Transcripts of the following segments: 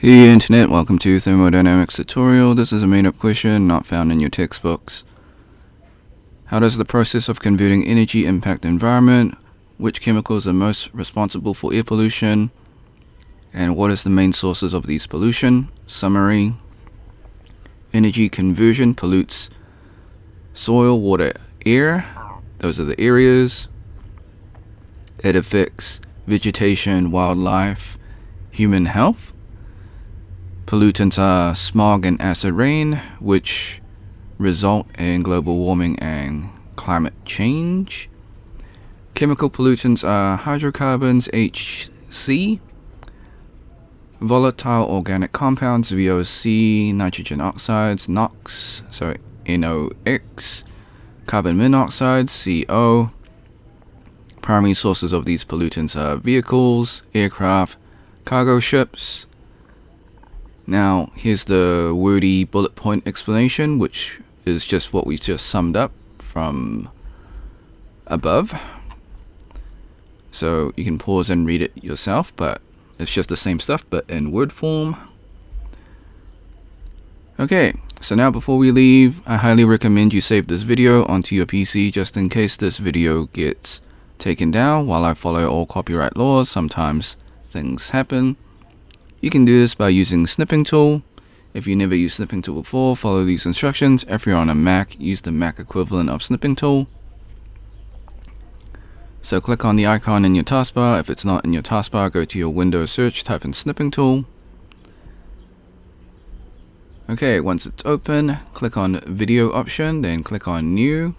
Hey Internet, welcome to Thermodynamics tutorial. This is a made-up question not found in your textbooks. How does the process of converting energy impact the environment? Which chemicals are most responsible for air pollution? And what is the main sources of these pollution? Summary. Energy conversion pollutes soil, water, air. Those are the areas. It affects vegetation, wildlife, human health. Pollutants are smog and acid rain, which result in global warming and climate change. Chemical pollutants are hydrocarbons, HC, volatile organic compounds, VOC, nitrogen oxides, NOx, NOx, carbon monoxide, CO. Primary sources of these pollutants are vehicles, aircraft, cargo ships. Now, here's the wordy bullet point explanation, which is just what we just summed up from above. So you can pause and read it yourself, but it's just the same stuff, but in word form. Okay, so now before we leave, I highly recommend you save this video onto your PC just in case this video gets taken down. While I follow all copyright laws, sometimes things happen. You can do this by using snipping tool. If you never used snipping tool before, follow these instructions. If you're on a Mac, use the Mac equivalent of snipping tool. So click on the icon in your taskbar. If it's not in your taskbar, go to your Windows search, type in snipping tool. Okay, once it's open, click on video option, then click on new.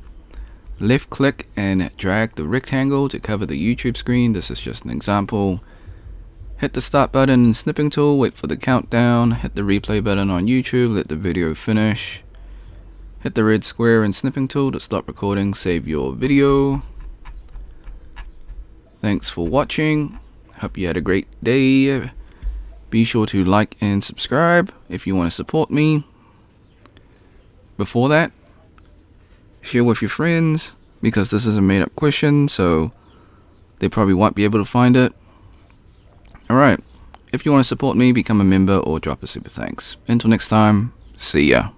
Left click and drag the rectangle to cover the YouTube screen. This is just an example. Hit the start button in snipping tool, wait for the countdown, hit the replay button on YouTube, let the video finish. Hit the red square in snipping tool to stop recording, save your video. Thanks for watching, hope you had a great day. Be sure to like and subscribe if you want to support me. Before that, share with your friends, because this is a made up question, so they probably won't be able to find it. Alright, if you want to support me, become a member or drop a super thanks. Until next time, see ya.